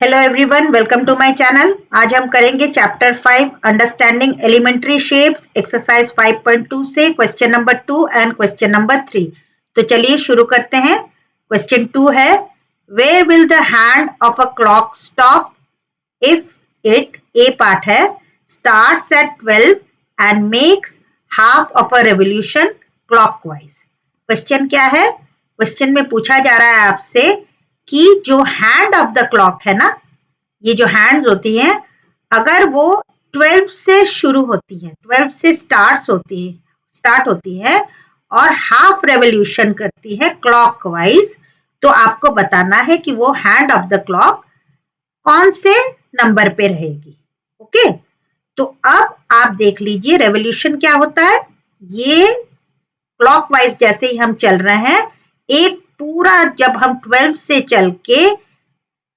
Hello everyone, welcome to my channel. आज हम करेंगे chapter 5 understanding elementary shapes exercise 5.2 से question number 2 and question number 3। तो चलिए शुरू करते हैं। क्वेश्चन 2 है, where will the hand of a clock stop if it, A part है, starts at 12 and makes half of a revolution clockwise. Question क्या है? क्वेश्चन में पूछा जा रहा है आपसे कि जो हैंड ऑफ द क्लॉक है ना, ये जो हैंड्स होती हैं, अगर वो 12 से शुरू होती है, 12 से स्टार्ट होती है और हाफ रेवोल्यूशन करती है क्लॉकवाइज, तो आपको बताना है कि वो हैंड ऑफ द क्लॉक कौन से नंबर पे रहेगी। ओके, तो अब आप देख लीजिए रेवोल्यूशन क्या होता है। ये क्लॉकवाइज जैसे ही हम चल रहे हैं, एक पूरा जब हम 12 से चल के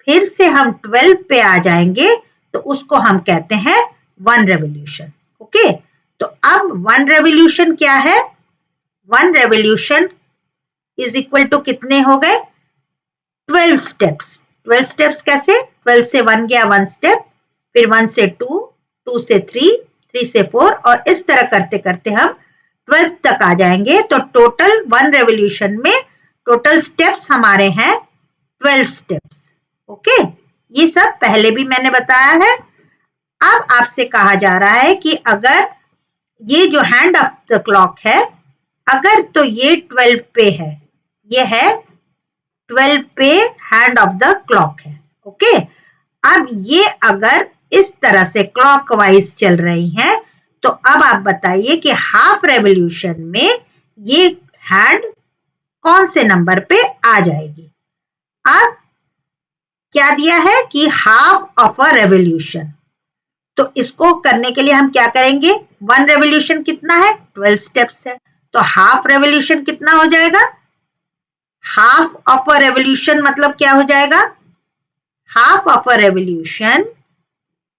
फिर से हम 12 पे आ जाएंगे तो उसको हम कहते हैं 1 रेवोल्यूशन। ओके, तो अब 1 रेवोल्यूशन क्या है? 1 रेवोल्यूशन इज इक्वल टू कितने हो गए? 12 स्टेप्स। 12 स्टेप्स कैसे? 12 से 1 गया 1 स्टेप, फिर 1 से 2, 2 से 3, 3 से 4 और इस तरह करते करते हम 12 तक आ जाएंगे। तो टोटल 1 रेवोल्यूशन में टोटल स्टेप्स हमारे हैं 12 स्टेप्स। ओके, ये सब पहले भी मैंने बताया है। अब आपसे कहा जा रहा है कि अगर ये जो हैंड ऑफ द क्लॉक है, अगर तो ये 12 पे है, ये है 12 पे हैंड ऑफ द क्लॉक है। ओके, अब ये अगर इस तरह से क्लॉकवाइज चल रही हैं, तो अब आप बताइए कि हाफ रेवोल्यूशन में ये हैंड कौन से नंबर पे आ जाएगी। अब क्या दिया है कि हाफ ऑफ अ रेवोल्यूशन, तो इसको करने के लिए हम क्या करेंगे? 1 रेवोल्यूशन कितना है? 12 स्टेप्स है, तो हाफ रेवोल्यूशन कितना हो जाएगा? हाफ ऑफ अ रेवोल्यूशन मतलब क्या हो जाएगा? Half of a revolution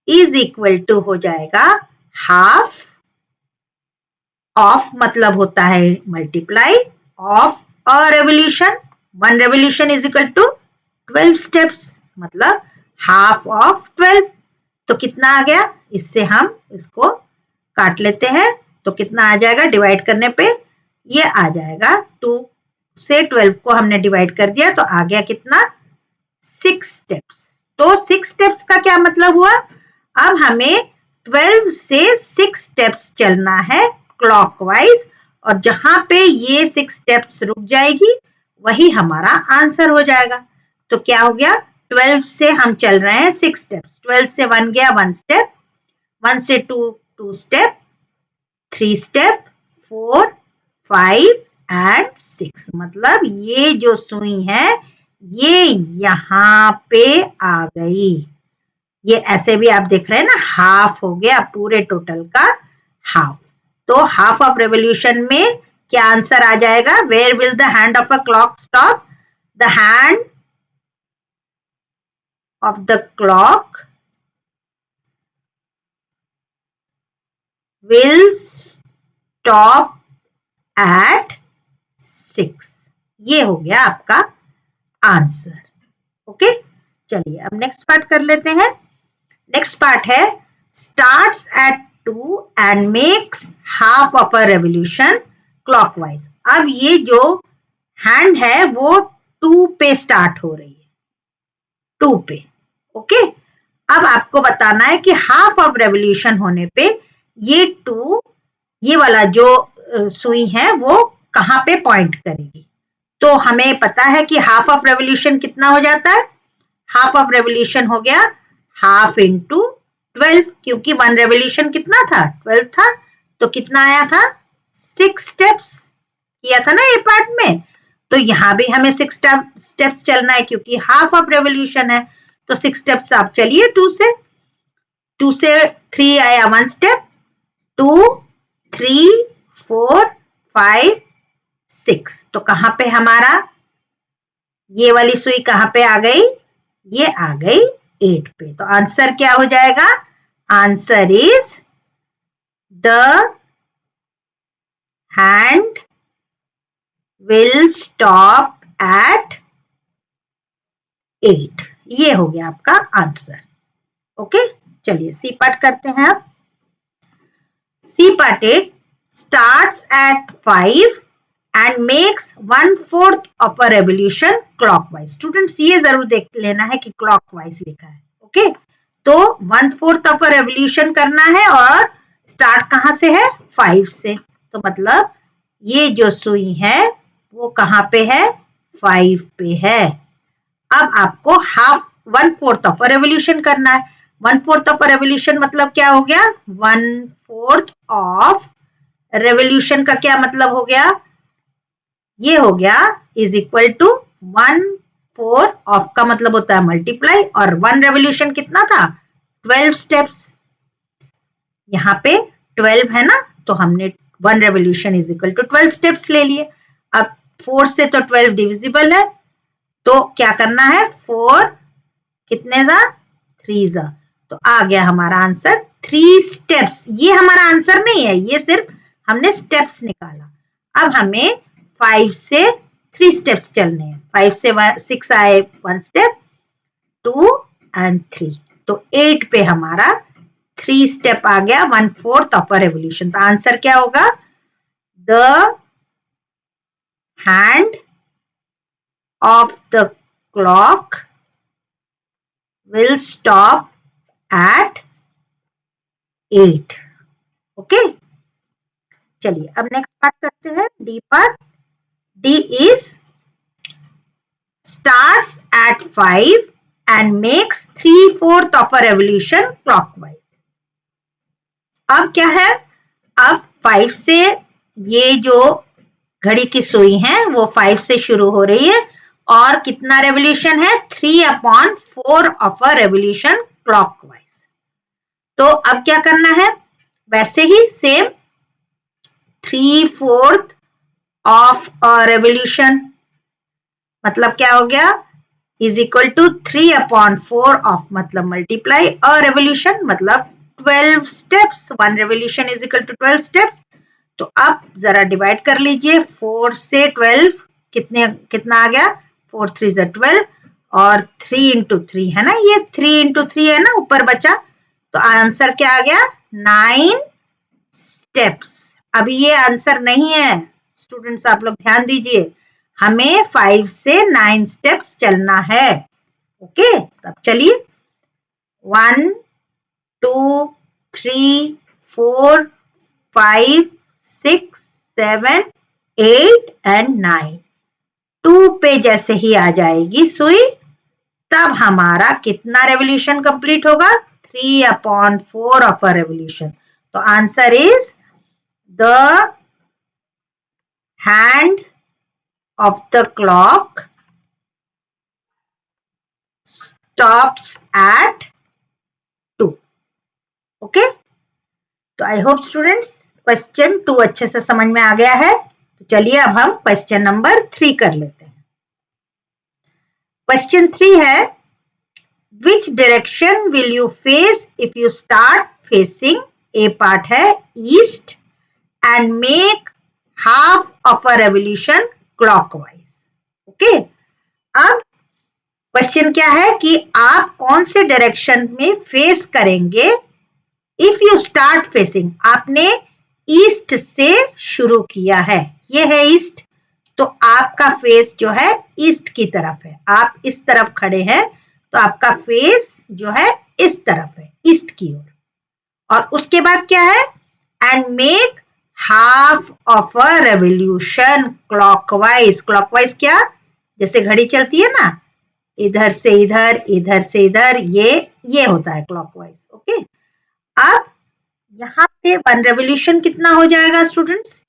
is equal to हो जाएगा हाफ ऑफ, मतलब होता है multiply of a revolution. 1 revolution is equal to 12 steps, मतलब हाफ ऑफ 12। तो कितना आ गया? इससे हम इसको काट लेते हैं, तो कितना आ जाएगा डिवाइड करने पे? ये आ जाएगा 2 से 12 को हमने डिवाइड कर दिया तो आ गया कितना? 6 स्टेप्स। तो 6 स्टेप्स का क्या मतलब हुआ? अब हमें 12 से 6 स्टेप्स चलना है क्लॉकवाइज, और जहां पे ये 6 स्टेप्स रुक जाएगी वही हमारा आंसर हो जाएगा। तो क्या हो गया? 12 से हम चल रहे हैं 6 स्टेप्स, 12 से 1 गया 1 स्टेप, 1 से 2 2 स्टेप, 3 स्टेप, 4, 5 एंड 6, मतलब ये जो सुई है ये यहाँ पे आ गई। ये ऐसे भी आप देख रहे हैं ना, हाफ हो गया पूरे टोटल का हाफ। तो हाफ ऑफ रेवोल्यूशन में क्या आंसर आ जाएगा? Where will the hand of a clock stop? The hand of the clock will stop at 6। ये हो गया आपका आंसर। ओके, चलिए अब नेक्स्ट पार्ट कर लेते हैं। नेक्स्ट पार्ट है, starts eight 2 and makes half of a revolution clockwise. अब ये जो हैंड है वो 2 पे स्टार्ट हो रही है, 2 पे। ओके, अब आपको बताना है कि हाफ ऑफ रेवोल्यूशन होने पे ये 2, ये वाला जो सुई है वो कहाँ पे पॉइंट करेगी। तो हमें पता है कि हाफ ऑफ रेवोल्यूशन कितना हो जाता है? हाफ ऑफ रेवोल्यूशन हो गया हाफ इंटू 12, क्योंकि 1 रेवोल्यूशन कितना था? 12 था, तो कितना आया था? 6 स्टेप्स किया था ना ये पार्ट में। तो यहाँ भी हमें 6 स्टेप्स चलना है क्योंकि हाफ ऑफ रेवोल्यूशन है। तो 6 स्टेप्स आप चलिए, 2 से 3 आया 1 स्टेप, 2, 3, 4, 5, 6। तो कहाँ पे हमारा ये वाली सुई कहाँ पे आ गई? ये आ गई 8 पे। तो आंसर क्या हो जाएगा? Answer is the hand will stop eight 8। ये हो गया आपका आंसर। ओके, चलिए सी पार्ट करते हैं अब। C part 8 starts at 5 and makes 1/4 of a revolution clockwise. Students ये जरूर देख लेना है कि clockwise लिखा है। ओके, तो 1/4 of a revolution करना है और स्टार्ट कहाँ से है? 5 से। तो मतलब ये जो सुई है वो कहाँ पे है? 5 पे है। अब आपको 1/4 ऑफ अ रेवोल्यूशन करना है। 1/4 ऑफ अ रेवोल्यूशन मतलब क्या हो गया? 1/4 ऑफ रेवोल्यूशन का क्या मतलब हो गया? ये हो गया इज इक्वल टू 1/4 ऑफ का मतलब होता है मल्टीप्लाई, और 1 रेवोल्यूशन कितना था? 12 स्टेप्स। यहाँ पे 12 है ना, तो हमने 1 revolution is equal to 12 steps ले लिए। अब 4 से तो 12 डिविजिबल है, तो क्या करना है? 4 कितने जा? 3 जा। तो आ गया हमारा आंसर 3 स्टेप्स। ये हमारा आंसर नहीं है, ये सिर्फ हमने स्टेप्स निकाला। अब हमें 5 से 3 स्टेप्स चलने हैं। 5 से 6 आए 1 स्टेप, 2 एंड 3, तो 8 पे हमारा 3 स्टेप आ गया 1/4 ऑफ अ रेवोल्यूशन। तो आंसर क्या होगा? The hand of the clock will stop at 8. Okay, चलिए अब नेक्स्ट पार्ट करते हैं, D part. D is starts at 5 and makes 3/4 of a revolution clockwise. अब क्या है? अब 5 से ये जो घड़ी की सुई है वो 5 से शुरू हो रही है, और कितना रेवोल्यूशन है? 3/4 ऑफ अ रेवोल्यूशन क्लॉकवाइज। तो अब क्या करना है? वैसे ही सेम 3/4 ऑफ अ रेवोल्यूशन मतलब क्या हो गया? इज इक्वल टू 3/4 ऑफ मतलब मल्टीप्लाई अ रेवोल्यूशन मतलब 12 steps. 1 revolution is equal to 12 steps. तो अब जरा डिवाइड कर लीजिए, 4 से 12 कितना आ गया? 4 3 जा 12, और 3 into 3 है ना, ये 3 into 3 है ना ऊपर बचा, तो आंसर क्या आ गया? 9 स्टेप्स। अभी ये आंसर नहीं है स्टूडेंट्स, आप लोग ध्यान दीजिए, हमें 5 से 9 स्टेप्स चलना है। ओके, तब चलिए 1 2 3 4 5 6 7 8 एंड 9। 2 पे जैसे ही आ जाएगी सुई, तब हमारा कितना रेवोल्यूशन कंप्लीट होगा? 3/4 ऑफ अ रेवोल्यूशन। तो answer is the hand of the clock stops at 2. Okay, तो आई होप स्टूडेंट्स क्वेश्चन 2 अच्छे से समझ में आ गया है। तो चलिए अब हम क्वेश्चन नंबर 3 कर लेते हैं। क्वेश्चन 3 है, which direction will you face if you start facing, A part है east, and make half of a revolution clockwise. Okay, अब क्वेश्चन क्या है कि आप कौन से डायरेक्शन में फेस करेंगे इफ यू स्टार्ट फेसिंग। आपने ईस्ट से शुरू किया है, ये है ईस्ट, तो आपका फेस जो है ईस्ट की तरफ है। आप इस तरफ खड़े हैं तो आपका फेस जो है इस तरफ है, ईस्ट की ओर। और उसके बाद क्या है? And make half of a revolution clockwise. Clockwise क्या? जैसे घड़ी चलती है ना, इधर से इधर, इधर से इधर, ये होता है क्लॉकवाइज। ओके, अब यहाँ पे 1 रेवोल्यूशन कितना हो जाएगा स्टूडेंट्स?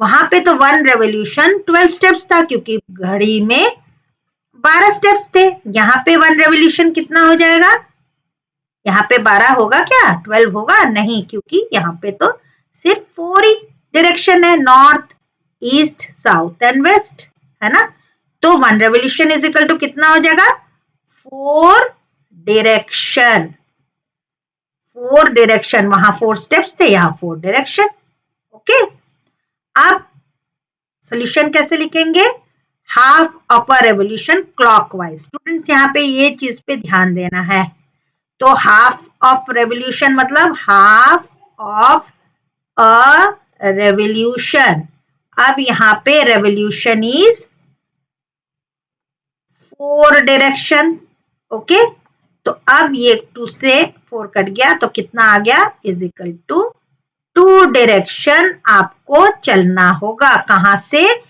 वहां पे तो 1 रेवोल्यूशन 12 स्टेप्स था, क्योंकि घड़ी में 12 स्टेप्स थे। यहाँ पे 1 रेवोल्यूशन कितना हो जाएगा? यहाँ पे 12 होगा क्या? 12 होगा नहीं, क्योंकि यहाँ पे तो सिर्फ 4 ही डायरेक्शन है, north east south and west, है ना। तो 1 रेवोल्यूशन इज इक्वल टू कितना हो जाएगा? 4 डायरेक्शन। 4 डायरेक्शन, वहां 4 स्टेप्स थे, यहाँ 4 डायरेक्शन। ओके, अब सोल्यूशन कैसे लिखेंगे? Half of a revolution clockwise. Students यहाँ पे ये चीज पे ध्यान देना है। तो हाफ ऑफ रेवोल्यूशन मतलब हाफ ऑफ अ रेवोल्यूशन। अब यहाँ पे रेवोल्यूशन इज 4 डायरेक्शन। ओके, तो अब ये 2 से 4 कट गया तो कितना आ गया इज इक्वल टू 2 डायरेक्शन आपको चलना होगा। कहां से?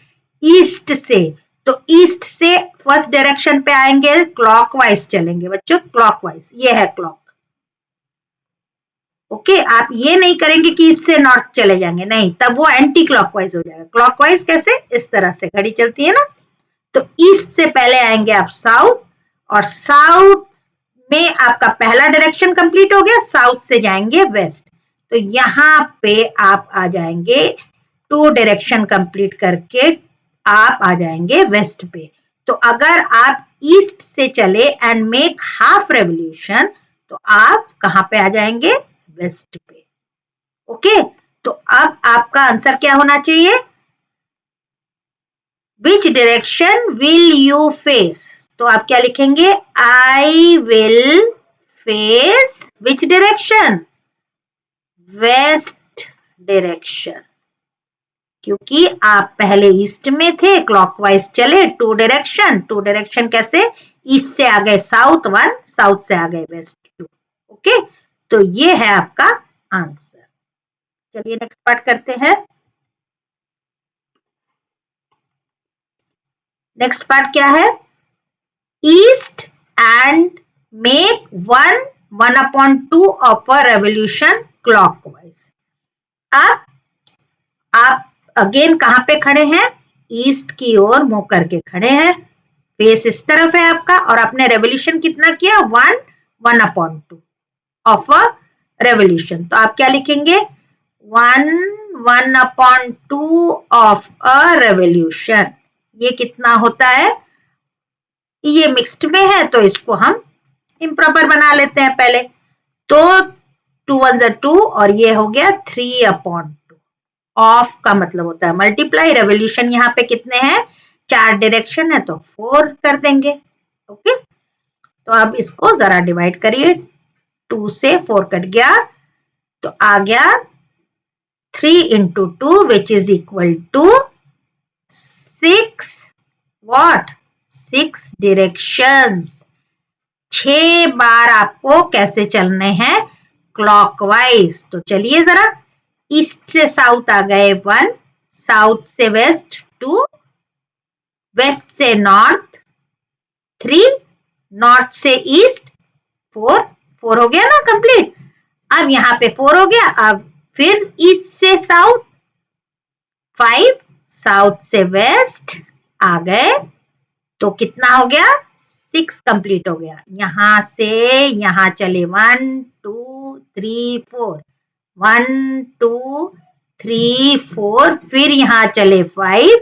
ईस्ट से। तो ईस्ट से फर्स्ट डायरेक्शन पे आएंगे, क्लॉकवाइज चलेंगे बच्चों, क्लॉकवाइज। ये है क्लॉक। ओके, आप ये नहीं करेंगे कि इससे नॉर्थ चले जाएंगे, नहीं, तब वो एंटी क्लॉकवाइज हो जाएगा। क्लॉकवाइज कैसे? इस तरह से घड़ी चलती है ना। तो ईस्ट से पहले आएंगे आप साउथ, और साउथ में आपका पहला डायरेक्शन कंप्लीट हो गया, साउथ से जाएंगे वेस्ट। तो यहाँ पे आप आ जाएंगे 2 डायरेक्शन कंप्लीट करके आप आ जाएंगे वेस्ट पे। तो अगर आप ईस्ट से चले एंड मेक हाफ रेवोल्यूशन तो आप कहां पे आ जाएंगे? वेस्ट पे। ओके, तो अब आपका आंसर क्या होना चाहिए? Which direction will you face? तो आप क्या लिखेंगे? I will face which direction? West direction. क्योंकि आप पहले ईस्ट में थे, क्लॉकवाइज चले 2 डायरेक्शन। 2 डायरेक्शन कैसे? ईस्ट से आ गए साउथ 1, साउथ से आ गए वेस्ट 2। ओके, तो ये है आपका आंसर। चलिए नेक्स्ट पार्ट करते हैं। नेक्स्ट पार्ट क्या है? East and make 1/2 of a revolution clockwise. अब आप अगेन कहां पे खड़े हैं? ईस्ट की ओर मुंह करके खड़े हैं, फेस इस तरफ है आपका, और आपने रेवोल्यूशन कितना किया? 1/2 ऑफ अ रेवोल्यूशन। तो आप क्या लिखेंगे? 1/2 ऑफ अ रेवोल्यूशन। ये कितना होता है? ये मिक्स्ड में है तो इसको हम इम्प्रॉपर बना लेते हैं पहले। तो 2 1 2 और ये हो गया 3/2। ऑफ का मतलब होता है मल्टीप्लाई। रेवोल्यूशन यहाँ पे कितने हैं? 4 डायरेक्शन है तो 4 कर देंगे। ओके, तो अब इसको जरा डिवाइड करिए। 2 से 4 कट गया तो आ गया 3 into 2 which is equal to 6 what? 6 directions. 6 बार आपको कैसे चलने हैं? क्लॉकवाइज। तो चलिए जरा, ईस्ट से साउथ आ गए 1, साउथ से वेस्ट 2, वेस्ट से नॉर्थ 3, नॉर्थ से ईस्ट 4, 4 हो गया ना कंप्लीट। अब यहाँ पे 4 हो गया। अब फिर ईस्ट से साउथ 5, साउथ से वेस्ट आ गए तो कितना हो गया? 6 कंप्लीट हो गया। यहां से यहां चले 1 2 3 4, 1 2 3 4, फिर यहां चले 5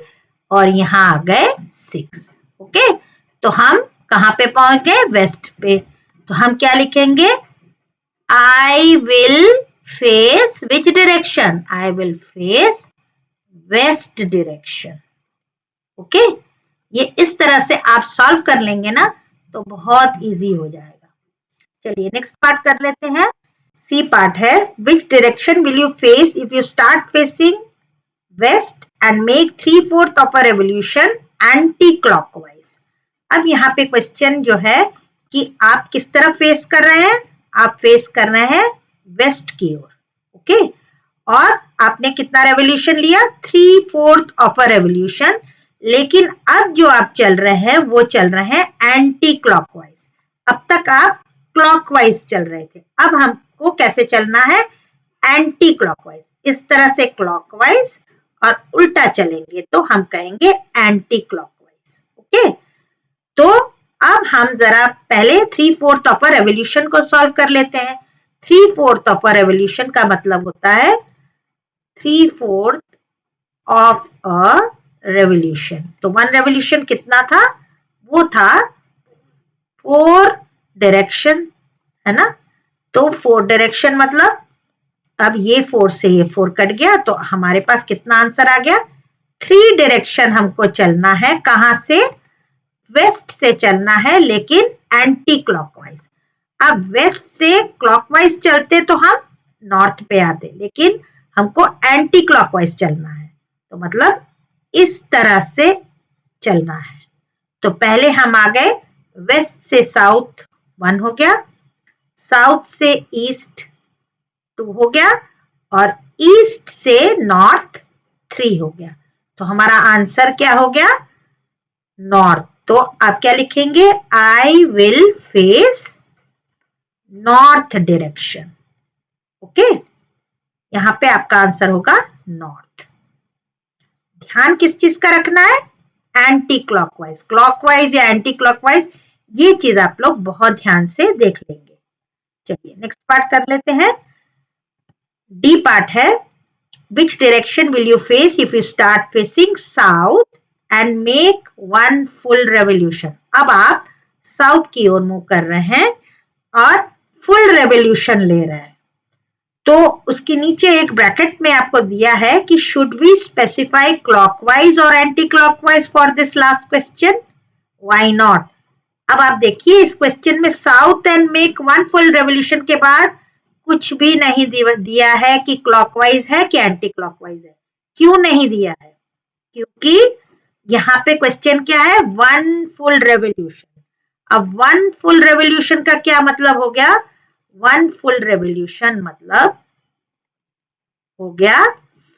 और यहां आ गए 6। ओके, तो हम कहां पे पहुंच गए? वेस्ट पे। तो हम क्या लिखेंगे? I will face which direction? I will face west direction. Okay, ये इस तरह से आप सॉल्व कर लेंगे ना तो बहुत इजी हो जाएगा। चलिए नेक्स्ट पार्ट कर लेते हैं। सी पार्ट है, which direction will you face if you start facing west and make 3/4 of a revolution anti clockwise. अब यहाँ पे क्वेश्चन जो है कि आप किस तरफ फेस कर रहे हैं? आप फेस कर रहे हैं वेस्ट की ओर। ओके, और आपने कितना रेवोल्यूशन लिया? 3/4 ऑफ अ रेवोल्यूशन। लेकिन अब जो आप चल रहे हैं वो चल रहे हैं एंटी क्लॉकवाइज। अब तक आप क्लॉकवाइज चल रहे थे, अब हमको कैसे चलना है? Anti clockwise. इस तरह से क्लॉकवाइज और उल्टा चलेंगे तो हम कहेंगे एंटी क्लॉकवाइज। ओके, तो अब हम जरा पहले 3/4 ऑफ अ रेवोल्यूशन को सॉल्व कर लेते हैं। 3/4 ऑफ अ रेवोल्यूशन का मतलब होता है 3/4 ऑफ अ रेवोल्यूशन। तो 1 रेवोल्यूशन कितना था? वो था 4 डायरेक्शन, है ना। तो 4 डायरेक्शन मतलब अब ये 4 से ये 4 कट गया तो हमारे पास कितना आंसर आ गया? 3 डायरेक्शन हमको चलना है। कहां से? वेस्ट से चलना है, लेकिन एंटी क्लॉकवाइज। अब वेस्ट से क्लॉकवाइज चलते तो हम नॉर्थ पे आते, लेकिन हमको एंटी क्लॉकवाइज चलना है, तो मतलब इस तरह से चलना है। तो पहले हम आ गए वेस्ट से साउथ 1 हो गया, साउथ से ईस्ट 2 हो गया, और ईस्ट से नॉर्थ 3 हो गया। तो हमारा आंसर क्या हो गया? नॉर्थ। तो आप क्या लिखेंगे? I will face north direction. Okay, यहां पे आपका आंसर होगा नॉर्थ। ध्यान किस चीज का रखना है? Anti clockwise. क्लॉकवाइज या एंटी क्लॉकवाइज, ये चीज आप लोग बहुत ध्यान से देख लेंगे। चलिए नेक्स्ट पार्ट कर लेते हैं। डी पार्ट है, which direction will you face if you start facing south and make 1 full revolution. अब आप साउथ की ओर मूव कर रहे हैं और फुल रेवोल्यूशन ले रहे हैं, तो उसके नीचे एक ब्रैकेट में आपको दिया है कि शुड वी स्पेसिफाई क्लॉकवाइज और anti clockwise for this last question, why not. अब आप देखिए इस क्वेश्चन में south and make 1 full revolution के बाद कुछ भी नहीं दिया है कि क्लॉकवाइज है कि एंटी क्लॉकवाइज है। क्यों नहीं दिया है? क्योंकि यहाँ पे क्वेश्चन क्या है? 1 फुल रेवोल्यूशन। अब 1 फुल रेवोल्यूशन का क्या मतलब हो गया? 1 फुल रेवोल्यूशन मतलब हो गया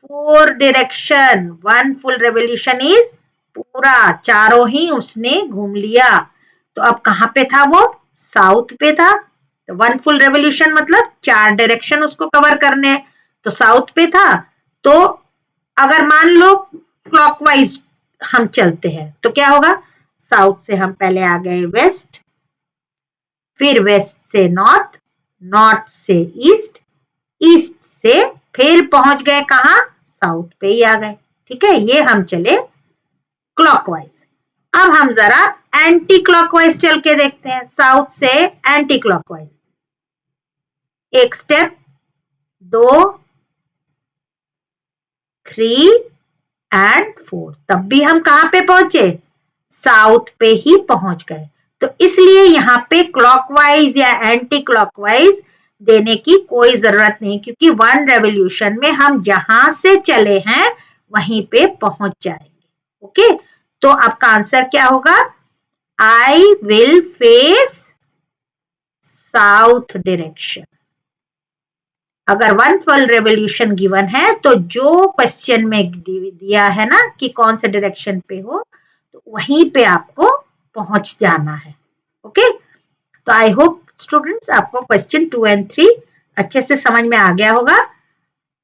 4 डायरेक्शन। 1 फुल रेवोल्यूशन इज पूरा, चारों ही उसने घूम लिया। तो अब कहां पे था वो? साउथ पे था। तो 1 फुल रेवोल्यूशन मतलब 4 डायरेक्शन उसको कवर करने, तो साउथ पे था। तो अगर मान लो क्लॉकवाइज हम चलते हैं तो क्या होगा? साउथ से हम पहले आ गए वेस्ट, फिर वेस्ट से नॉर्थ, नॉर्थ से ईस्ट, ईस्ट से फिर पहुंच गए कहां? साउथ पे ही आ गए। ठीक है, ये हम चले क्लॉकवाइज। अब हम जरा एंटी क्लॉकवाइज चल के देखते हैं, साउथ से एंटी क्लॉकवाइज। एक स्टेप, 2, 3 एंड 4, तब भी हम कहां पे पहुंचे? साउथ पे ही पहुंच गए। तो इसलिए यहाँ पे क्लॉकवाइज या एंटी क्लॉकवाइज देने की कोई जरूरत नहीं, क्योंकि 1 रेवोल्यूशन में हम जहां से चले हैं वहीं पे पहुंच जाएंगे। ओके, तो आपका आंसर क्या होगा? I will face south direction. अगर 1 फुल रेवोल्यूशन गिवन है तो जो क्वेश्चन में दिया है ना कि कौन से डायरेक्शन पे हो, तो वहीं पे आपको पहुंच जाना है। ओके, तो आई होप स्टूडेंट्स आपको क्वेश्चन 2 एंड 3 अच्छे से समझ में आ गया होगा।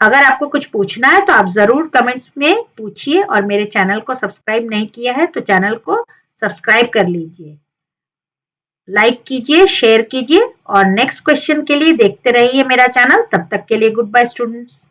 अगर आपको कुछ पूछना है तो आप जरूर कमेंट्स में पूछिए, और मेरे चैनल को सब्सक्राइब नहीं किया है तो चैनल को सब्सक्राइब कर लीजिए, लाइक कीजिए, शेयर कीजिए, और नेक्स्ट क्वेश्चन के लिए देखते रहिए मेरा चैनल। तब तक के लिए गुड बाय स्टूडेंट्स।